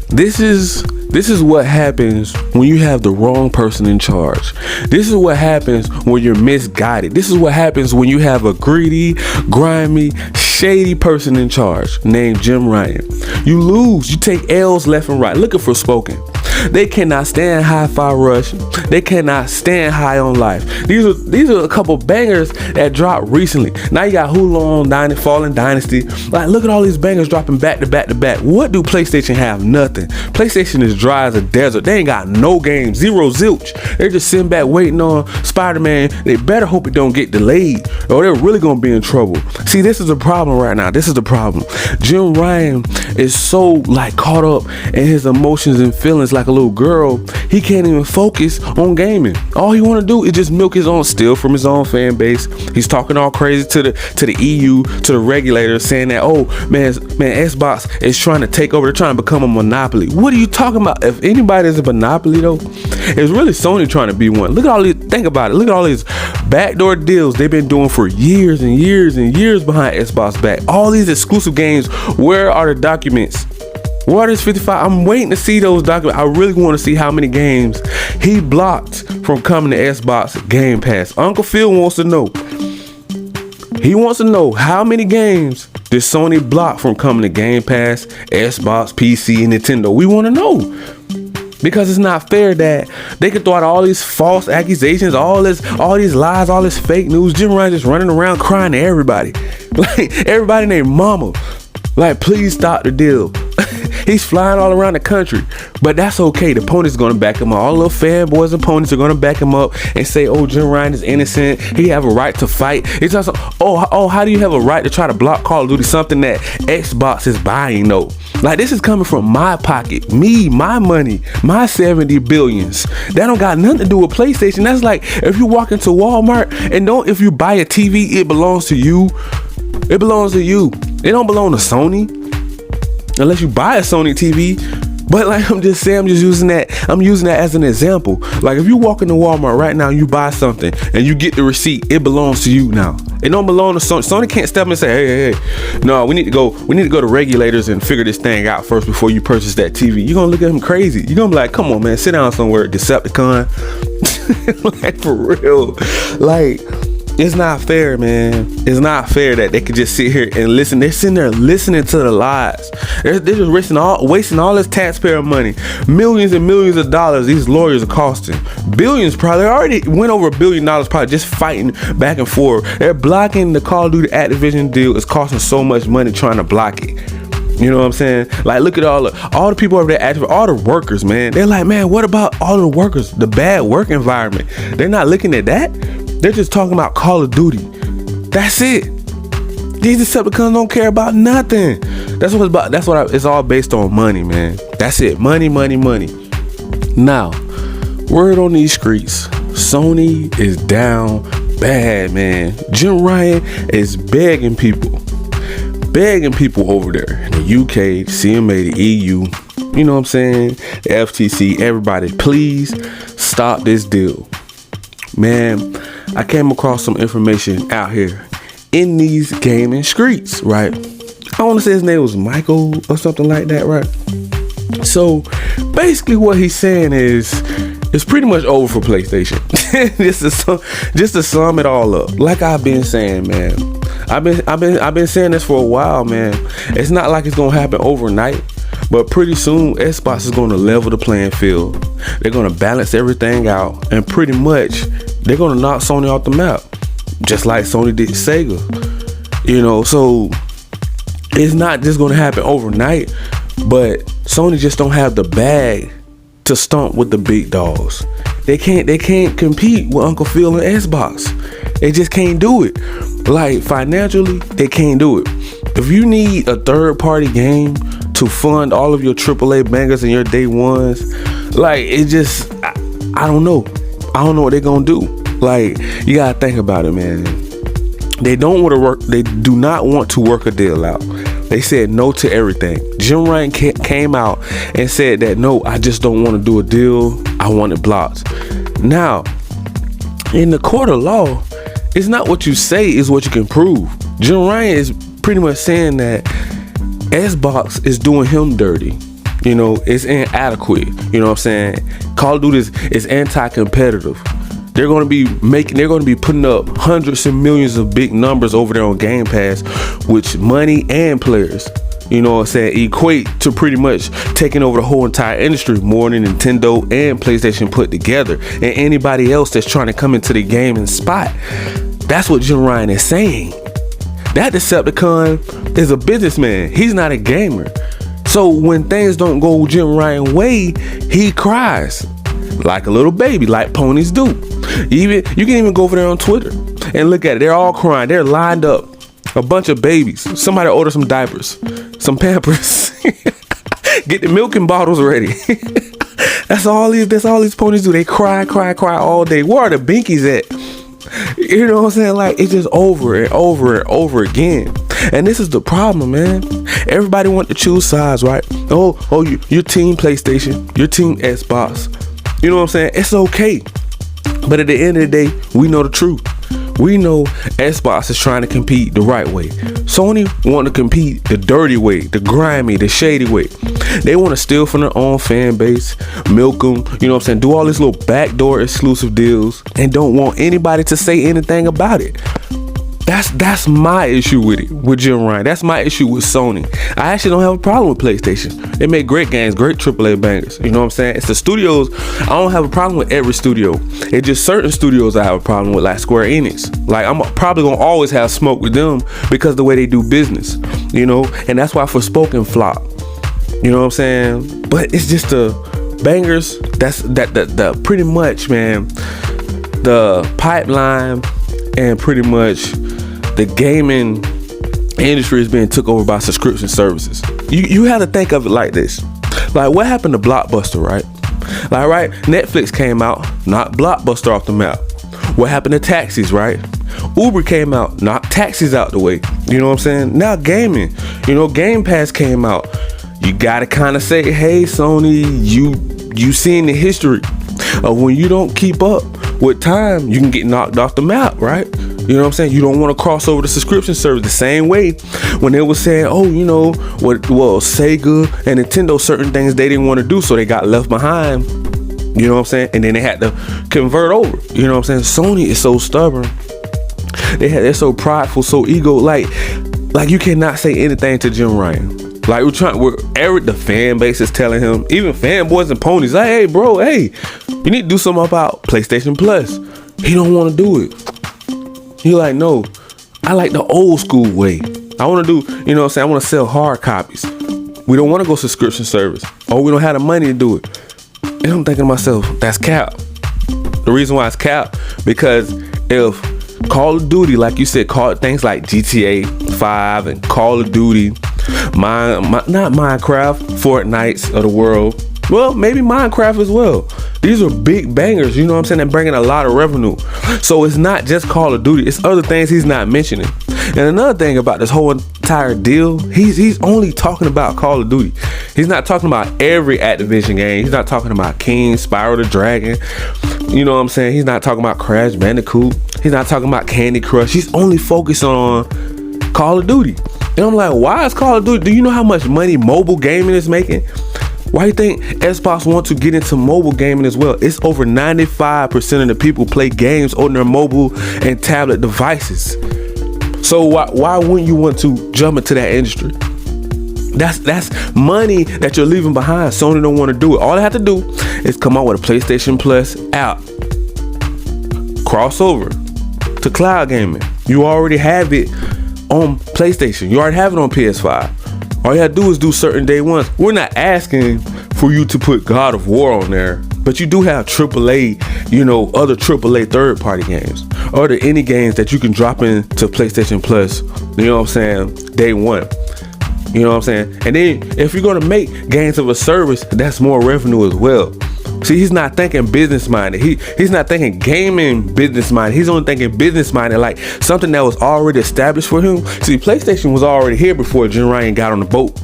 This is what happens when you have the wrong person in charge. This is what happens when you're misguided. This is what happens when you have a greedy, grimy, shady person in charge named Jim Ryan. You lose. You take L's left and right. Look at Forspoken. They cannot stand Hi-Fi Rush. They cannot stand High on Life. These are a couple bangers that dropped recently. Now you got Hulong Dynasty, Fallen Dynasty. Like, look at all these bangers dropping back to back to back. What do PlayStation have? Nothing. PlayStation is dry as a desert. They ain't got no games, zero zilch. They're just sitting back waiting on Spider-Man. They better hope it don't get delayed, or they're really gonna be in trouble. See, this is the problem right now. This is the problem. Jim Ryan is so like caught up in his emotions and feelings like a little girl. He can't even focus on gaming. All he want to do is just milk his own, steal from his own fan base. He's talking all crazy to the EU, to the regulators, saying that, oh man, Xbox is trying to take over. They're trying to become a monopoly. What are you talking about? If anybody is a monopoly though, it's really Sony trying to be one. Look at all these, think about it. Look at all these backdoor deals they've been doing for years and years and years behind Xbox back. All these exclusive games. Where are the documents? What is 55? I'm waiting to see those documents. I really want to see how many games he blocked from coming to Xbox Game Pass. Uncle Phil wants to know. He wants to know how many games did Sony block from coming to Game Pass, Xbox, PC, and Nintendo. We want to know. Because it's not fair that they can throw out all these false accusations, all these lies, all this fake news. Jim Ryan just running around crying to everybody. Like, everybody named Mama. Like, please stop the deal. He's flying all around the country, but that's okay. The opponent's gonna back him up. All the little fanboys and opponents are gonna back him up and say, oh, Jim Ryan is innocent. He have a right to fight. It's also, how do you have a right to try to block Call of Duty, something that Xbox is buying though? Like, this is coming from my pocket, me, my money, my 70 billions. That don't got nothing to do with PlayStation. That's like if you walk into Walmart and if you buy a TV, it belongs to you. It belongs to you. It don't belong to Sony. Unless you buy a Sony TV. But like, I'm just using that as an example. Like, if you walk into Walmart right now and you buy something and you get the receipt, it belongs to you now. It don't belong to Sony. Sony can't step in and say, hey, no, we need to go to regulators and figure this thing out first before you purchase that TV. You're gonna look at him crazy. You're gonna be like, come on, man, sit down somewhere, Decepticon. Like, for real. Like, it's not fair, man. It's not fair that they could just sit here and listen. They're sitting there listening to the lies. They're just wasting all this taxpayer money. Millions and millions of dollars these lawyers are costing. Billions probably. They already went over $1 billion probably just fighting back and forth. They're blocking the Call of Duty Activision deal. It's costing so much money trying to block it. You know what I'm saying? Like, look at all the people over there, all the workers, man. They're like, man, what about all the workers? The bad work environment. They're not looking at that. They're just talking about Call of Duty. That's it. These Decepticons don't care about nothing. That's what it's about. That's what it's all based on, money, man. That's it. Money, money, money. Now, word on these streets, Sony is down bad, man. Jim Ryan is begging people over there in the UK, CMA, the EU, you know what I'm saying, the FTC, everybody, please stop this deal. Man, I came across some information out here in these gaming streets, right? I want to say his name was Michael or something like that, right? So basically what he's saying is it's pretty much over for PlayStation. just to sum it all up, like I've been saying, man, I've been saying this for a while, man. It's not like it's gonna happen overnight, but pretty soon Xbox is gonna level the playing field. They're gonna balance everything out, and pretty much they're gonna knock Sony off the map, just like Sony did Sega. You know, so it's not just gonna happen overnight, but Sony just don't have the bag to stomp with the big dogs. They can't compete with Uncle Phil and Xbox. They just can't do it. Like, financially, they can't do it. If you need a third-party game to fund all of your AAA bangers and your day ones, like, it just, I don't know. I don't know what they're gonna do. Like, you gotta think about it, man. They don't want to work. They do not want to work a deal out. They said no to everything. Jim Ryan came out and said that, no, I just don't want to do a deal. I want it blocked. Now, in the court of law, it's not what you say, it's what you can prove. Jim Ryan is pretty much saying that Xbox is doing him dirty. You know, it's inadequate. You know what I'm saying? Call of Duty is anti-competitive. They're going to be putting up hundreds and millions of big numbers over there on Game Pass, which money and players, you know what I'm saying, equate to pretty much taking over the whole entire industry, more than Nintendo and PlayStation put together, and anybody else that's trying to come into the gaming spot. That's what Jim Ryan is saying. That Decepticon is a businessman. He's not a gamer. So when things don't go Jim Ryan way, he cries like a little baby, like ponies do. You can even go over there on Twitter and look at it. They're all crying. They're lined up. A bunch of babies. Somebody order some diapers, some Pampers. Get the milking bottles ready. That's all these ponies do. They cry all day. Where are the binkies at? You know what I'm saying? Like, it's just over and over and over again. And this is the problem, man. Everybody want to choose sides, right? Oh, your team PlayStation, your team Xbox. You know what I'm saying? It's okay. But at the end of the day, we know the truth. We know Xbox is trying to compete the right way. Sony want to compete the dirty way, the grimy, the shady way. They want to steal from their own fan base, milk them, you know what I'm saying, do all these little backdoor exclusive deals, and don't want anybody to say anything about it. That's my issue with it, with Jim Ryan. That's my issue with Sony. I actually don't have a problem with PlayStation. They make great games, great AAA bangers. You know what I'm saying? It's the studios. I don't have a problem with every studio. It's just certain studios I have a problem with, like Square Enix. Like, I'm probably gonna always have smoke with them because of the way they do business. You know, and that's why Forspoken flop. You know what I'm saying? But it's just the bangers. That pretty much, man. The pipeline and pretty much the gaming industry is being took over by subscription services. You have to think of it like this. Like, what happened to Blockbuster, right? Like, right, Netflix came out, knocked Blockbuster off the map. What happened to taxis, right? Uber came out, knocked taxis out the way. You know what I'm saying? Now gaming, you know, Game Pass came out. You gotta kind of say, hey, Sony, you seeing the history of when you don't keep up with time, you can get knocked off the map, right? You know what I'm saying? You don't want to cross over the subscription service the same way when they were saying, oh, you know, Sega and Nintendo, certain things they didn't want to do, so they got left behind. You know what I'm saying? And then they had to convert over. You know what I'm saying? Sony is so stubborn. They're so prideful, so ego. Like you cannot say anything to Jim Ryan. Like, the fan base is telling him, even fanboys and ponies, like, hey, bro, hey, you need to do something about PlayStation Plus. He don't want to do it. He like, no, I like the old school way. I want to do, you know what I'm saying? I want to sell hard copies. We don't want to go subscription service. Or we don't have the money to do it. And I'm thinking to myself, that's cap. The reason why it's cap, because if Call of Duty, like you said, things like GTA 5 and Call of Duty, not Minecraft, Fortnites of the world. Well, maybe Minecraft as well. These are big bangers, you know what I'm saying? They're bringing a lot of revenue. So it's not just Call of Duty. It's other things he's not mentioning. And another thing about this whole entire deal, he's only talking about Call of Duty. He's not talking about every Activision game. He's not talking about King, Spyro the Dragon. You know what I'm saying? He's not talking about Crash Bandicoot. He's not talking about Candy Crush. He's only focused on Call of Duty. And I'm like, why is Call of Duty? Do you know how much money mobile gaming is making? Why do you think Xbox wants to get into mobile gaming as well? It's over 95% of the people play games on their mobile and tablet devices. So why wouldn't you want to jump into that industry? That's money that you're leaving behind. Sony don't want to do it. All they have to do is come out with a PlayStation Plus app. Crossover to cloud gaming. You already have it on PlayStation. You already have it on PS5. All you have to do is do certain day ones. We're not asking for you to put God of War on there, but you do have AAA, you know, other AAA third-party games. Are there any games that you can drop into PlayStation Plus, you know what I'm saying, day one? You know what I'm saying? And then if you're going to make games of a service, that's more revenue as well. See, he's not thinking business minded. He's not thinking gaming business minded. He's only thinking business minded, like something that was already established for him. See, PlayStation was already here before Jim Ryan got on the boat.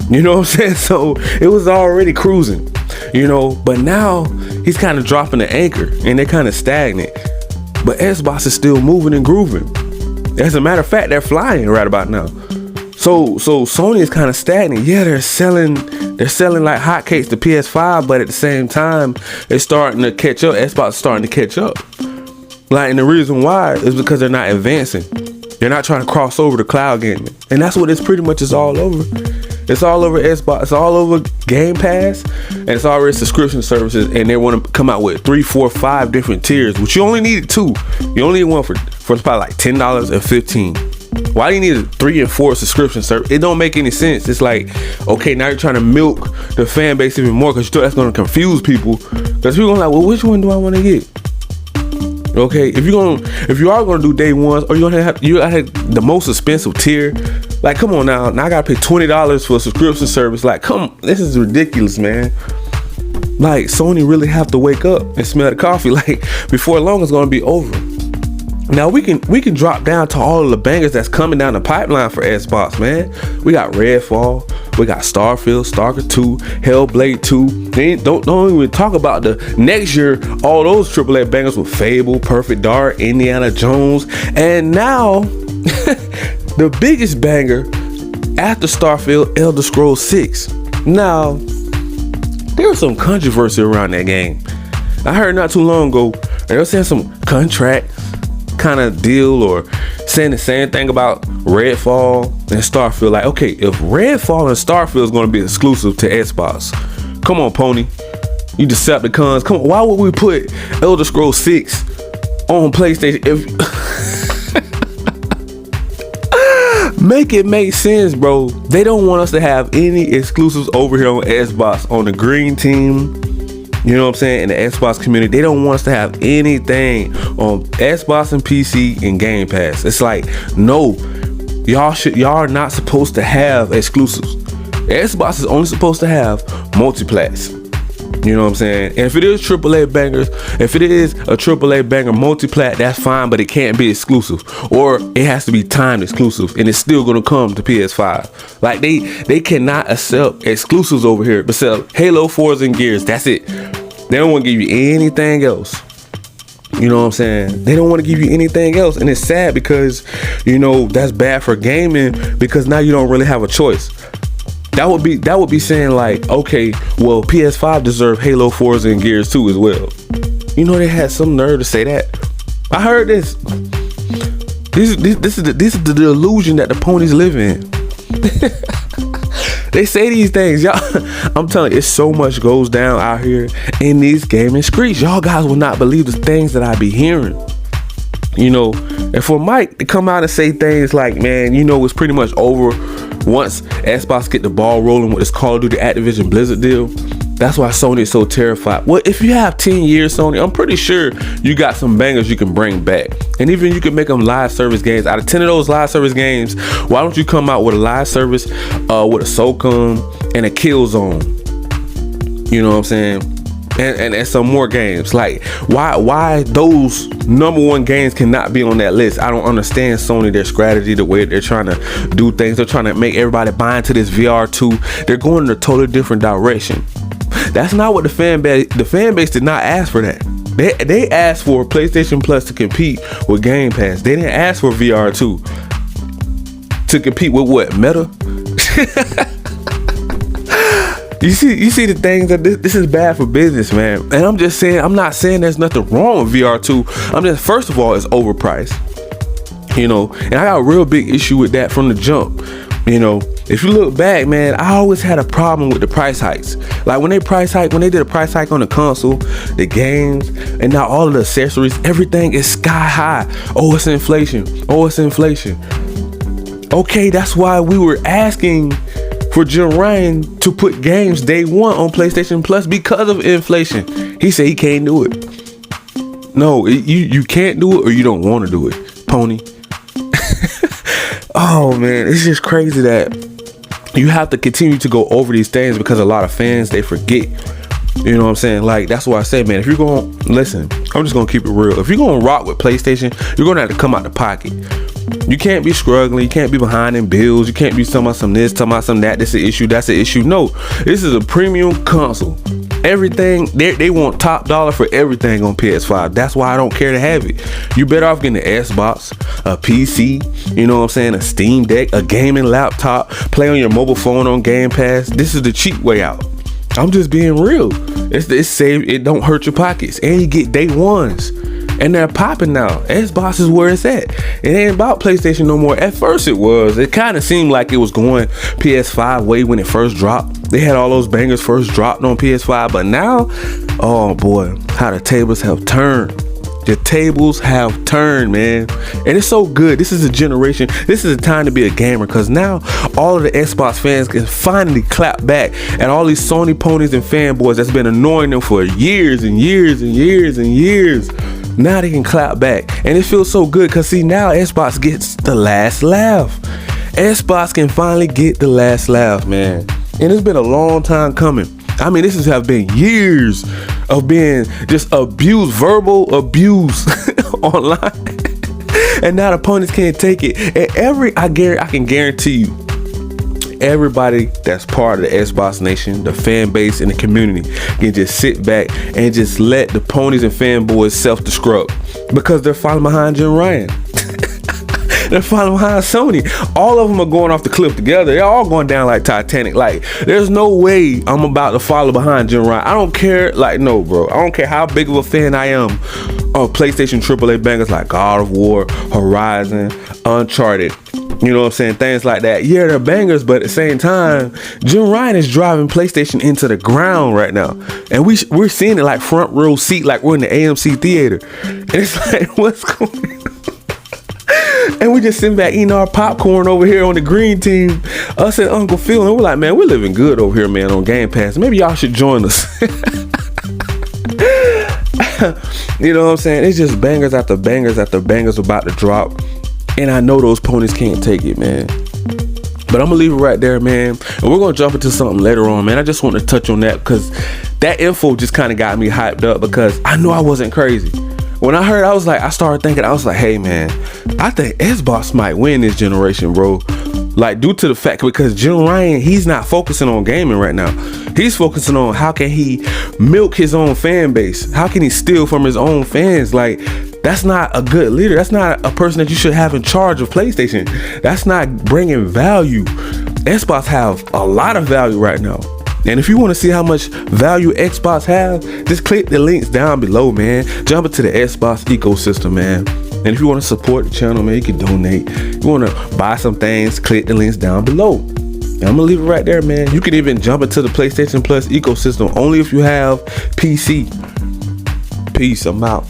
You know what I'm saying? So it was already cruising, you know, but now he's kind of dropping the anchor and they're kind of stagnant. But Xbox is still moving and grooving. As a matter of fact, they're flying right about now. So Sony is kind of stagnant. Yeah, they're selling like hotcakes to PS5, but at the same time, it's starting to catch up. Xbox is starting to catch up. Like, and the reason why is because they're not advancing. They're not trying to cross over to cloud gaming, and that's what it's pretty much is all over. It's all over Xbox. It's all over Game Pass, and it's already subscription services. And they want to come out with 3, 4, 5 different tiers, which you only needed 2. You only need one for probably like $10 and $15. Why do you need a 3 and 4 subscription service? It don't make any sense. It's like, okay, now you're trying to milk the fan base even more because you thought that's going to confuse people. Because people are like, well, which one do I want to get? Okay, if you are gonna do day ones, or you have the most expensive tier, like, come on now I gotta pay $20 for a subscription service. Like, this is ridiculous, man. Like, Sony really have to wake up and smell the coffee. Like, before long, it's gonna be over. Now we can drop down to all of the bangers that's coming down the pipeline for Xbox, man. We got Redfall, we got Starfield, Stalker 2, Hellblade 2. They don't even talk about the next year, all those AAA bangers with Fable, Perfect Dark, Indiana Jones, and now the biggest banger after Starfield, Elder Scrolls 6. Now, there was some controversy around that game. I heard not too long ago they were saying some contract kind of deal, or saying the same thing about Redfall and Starfield. Like, okay, if Redfall and Starfield is going to be exclusive to Xbox, come on, Pony, you Decepticons, come on, why would we put Elder Scrolls 6 on PlayStation? Make it make sense, bro. They don't want us to have any exclusives over here on Xbox, on the green team. You know what I'm saying? In the Xbox community, they don't want us to have anything on Xbox and PC and Game Pass. It's like, no, y'all are not supposed to have exclusives. Xbox is only supposed to have multiplats. You know what I'm saying? And if it is AAA bangers, if it is a AAA banger multiplat, that's fine, but it can't be exclusive, or it has to be timed exclusive, and it's still gonna come to PS5. Like, they cannot accept exclusives over here, but sell Halo, Forza, and Gears. That's it. They don't want to give you anything else. You know what I'm saying? They don't want to give you anything else, and it's sad because, you know, that's bad for gaming, because now you don't really have a choice. That would be saying like, okay, well, PS5 deserve Halo, Forza, and Gears 2 as well. You know, they had some nerve to say that. I heard this. This is the delusion that the ponies live in. They say these things, y'all. I'm telling you, it's so much goes down out here in these gaming streets. Y'all guys will not believe the things that I be hearing. You know, and for Mike to come out and say things like, man, you know, it's pretty much over once Xbox get the ball rolling with this Call of Duty Activision Blizzard deal. That's why Sony is so terrified. Well, if you have 10 years, Sony, I'm pretty sure you got some bangers you can bring back. And even you can make them live service games. Out of 10 of those live service games, why don't you come out with a live service with a SOCOM and a Killzone? You know what I'm saying? And some more games. Like, why those number one games cannot be on that list? I don't understand Sony, their strategy, the way they're trying to do things. They're trying to make everybody buy into this VR2. They're going in a totally different direction. That's not what the fan base did not ask for that. They asked for PlayStation Plus to compete with Game Pass. They didn't ask for VR2 to compete with what? Meta? You see the things that this is bad for business, man. And I'm just saying, I'm not saying there's nothing wrong with VR2. I'm just, first of all, it's overpriced. You know, and I got a real big issue with that from the jump. You know, if you look back, man, I always had a problem with the price hikes. Like when they did a price hike on the console, the games, and now all of the accessories, everything is sky high. Oh, it's inflation. Oh, it's inflation. Okay, that's why we were asking for Jim Ryan to put games day one on PlayStation Plus because of inflation. He said he can't do it. No, you can't do it, or you don't want to do it, Pony. Oh man, it's just crazy that you have to continue to go over these things because a lot of fans, they forget. You know what I'm saying? Like, that's why I say, man, if you're going to listen, I'm just going to keep it real. If you're going to rock with PlayStation, you're going to have to come out the pocket. You can't be struggling. You can't be behind in bills. You can't be talking about some this, talking about some that. This is an issue. That's an issue. No, this is a premium console. Everything, they want top dollar for everything on PS5. That's why I don't care to have it. You better off getting an Xbox, a PC, you know what I'm saying, a Steam Deck, a gaming laptop, play on your mobile phone on Game Pass. This is the cheap way out. I'm just being real. It's safe. It don't hurt your pockets, and you get day ones. And they're popping now. Xbox is where it's at. It ain't about PlayStation no more. At first it was. It kind of seemed like it was going PS5 way when it first dropped. They had all those bangers first dropped on PS5. But now, oh boy, how the tables have turned. The tables have turned, man. And it's so good. This is a generation. This is a time to be a gamer, because now all of the Xbox fans can finally clap back at all these Sony ponies and fanboys that's been annoying them for years and years and years and years. Now they can clap back, and it feels so good, because see, now Xbox gets the last laugh. Xbox can finally get the last laugh, man. And it's been a long time coming. I mean, this have been years of being just abused, verbal abuse online. And now the opponents can't take it. And I can guarantee you, everybody that's part of the Xbox Nation, the fan base and the community, can just sit back and just let the ponies and fanboys self-destruct, because they're following behind Jim Ryan. They're following behind Sony. All of them are going off the cliff together. They're all going down like Titanic. Like, there's no way I'm about to follow behind Jim Ryan. I don't care. Like, no, bro. I don't care how big of a fan I am of PlayStation AAA bangers like God of War, Horizon, Uncharted. You know what I'm saying? Things like that. Yeah, they're bangers, but at the same time, Jim Ryan is driving PlayStation into the ground right now. And we're seeing it like front row seat, like we're in the AMC theater. And it's like, what's going on? And we just sitting back eating our popcorn over here on the green team, us and Uncle Phil, and we're like, man, we're living good over here, man, on Game Pass. Maybe y'all should join us. You know what I'm saying? It's just bangers after bangers after bangers about to drop. And I know those ponies can't take it, man. But I'm gonna leave it right there, man. And we're gonna jump into something later on, man. I just want to touch on that, because that info just kind of got me hyped up, because I knew I wasn't crazy. When I heard, I started thinking, I was like, hey, man, I think Xbox might win this generation, bro. Like, due to the fact, because Jim Ryan, he's not focusing on gaming right now. He's focusing on how can he milk his own fan base? How can he steal from his own fans? Like, that's not a good leader. That's not a person that you should have in charge of PlayStation. That's not bringing value. Xbox have a lot of value right now. And if you want to see how much value Xbox have, just click the links down below, man. Jump into the Xbox ecosystem, man. And if you want to support the channel, man, you can donate. If you want to buy some things, click the links down below. And I'm gonna leave it right there, man. You can even jump into the PlayStation Plus ecosystem only if you have PC. Peace, I'm out.